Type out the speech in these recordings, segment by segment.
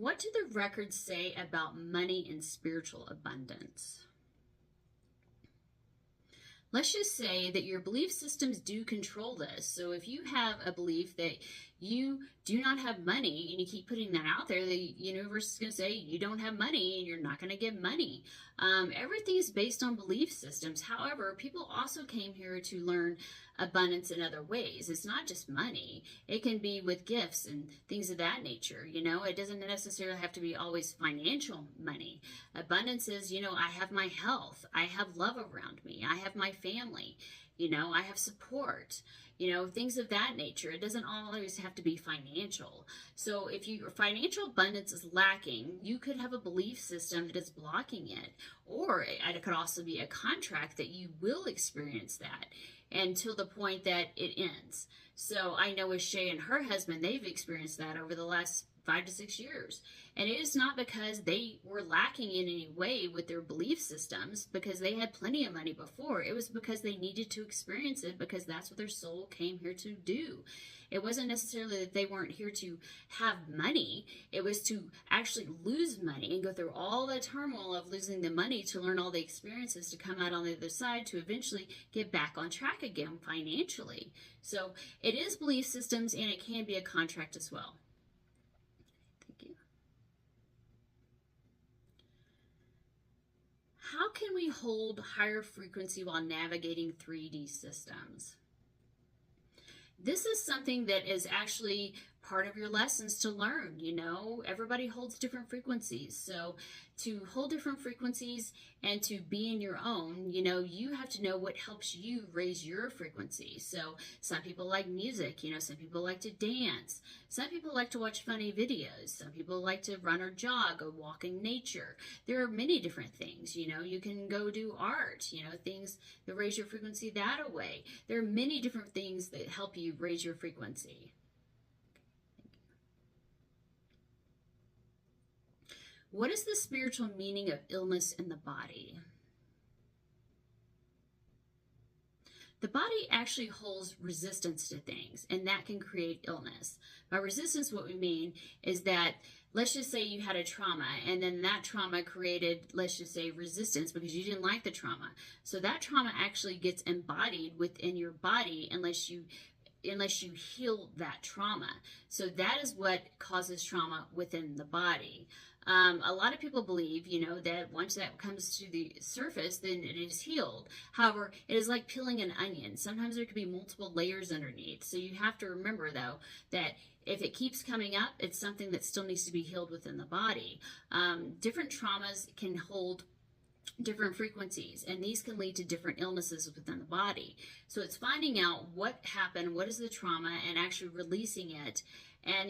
What do the records say about money and spiritual abundance? Let's just say that your belief systems do control this. So if you have a belief that you do not have money and you keep putting that out there, the universe is going to say you don't have money and you're not going to get money. Everything is based on belief systems. However, people also came here to learn abundance in other ways. It's not just money. It can be with gifts and things of that nature. It doesn't necessarily have to be always financial money. Abundance is, I have my health. I have love around me. I have my family. I have support. Things of that nature. It doesn't always have to be financial. So if your financial abundance is lacking, you could have a belief system that is blocking it. Or it could also be a contract that you will experience that until the point that it ends. So I know with Shey and her husband, they've experienced that over the last 5 to 6 years. And it is not because they were lacking in any way with their belief systems, because they had plenty of money before. It was because they needed to experience it, because that's what their soul came here to do. It wasn't necessarily that they weren't here to have money. It was to actually lose money and go through all the turmoil of losing the money to learn all the experiences to come out on the other side to eventually get back on track again financially. So it is belief systems, and it can be a contract as well. How can we hold higher frequency while navigating 3D systems? This is something that is actually part of your lessons to learn. Everybody holds different frequencies. So to hold different frequencies and to be in your own, you have to know what helps you raise your frequency. So some people like music, some people like to dance. Some people like to watch funny videos. Some people like to run or jog or walk in nature. There are many different things. You can go do art, things that raise your frequency that way. There are many different things that help you raise your frequency. What is the spiritual meaning of illness in the body? The body actually holds resistance to things, and that can create illness. By resistance, what we mean is that, let's just say you had a trauma, and then that trauma created, let's just say, resistance because you didn't like the trauma. So that trauma actually gets embodied within your body unless you heal that trauma. So that is what causes trauma within the body. A lot of people believe, that once that comes to the surface, then it is healed. However, it is like peeling an onion. Sometimes there could be multiple layers underneath. So you have to remember, though, that if it keeps coming up, it's something that still needs to be healed within the body. Different traumas can hold different frequencies, and these can lead to different illnesses within the body. So it's finding out what happened, what is the trauma, and actually releasing it, and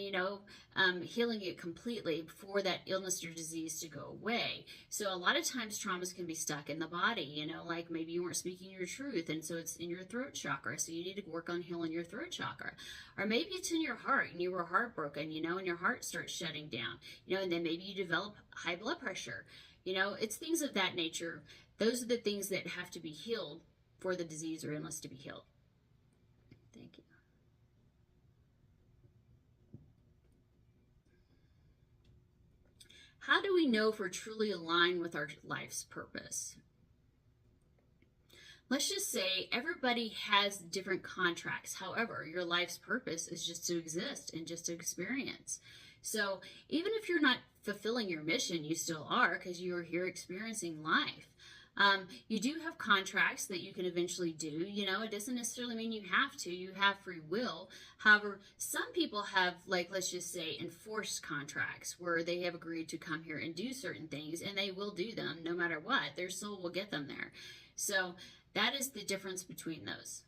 healing it completely for that illness or disease to go away. So a lot of times traumas can be stuck in the body, like maybe you weren't speaking your truth, and so it's in your throat chakra, so you need to work on healing your throat chakra. Or maybe it's in your heart, and you were heartbroken, and your heart starts shutting down, and then maybe you develop high blood pressure. It's things of that nature. Those are the things that have to be healed for the disease or illness to be healed. Thank you. How do we know if we're truly aligned with our life's purpose? Let's just say everybody has different contracts. However, your life's purpose is just to exist and just to experience. So even if you're not fulfilling your mission, you still are, because you're here experiencing life. You do have contracts that you can eventually do. It doesn't necessarily mean you have to. You have free will. However, some people have, let's just say, enforced contracts where they have agreed to come here and do certain things, and they will do them no matter what. Their soul will get them there. So that is the difference between those.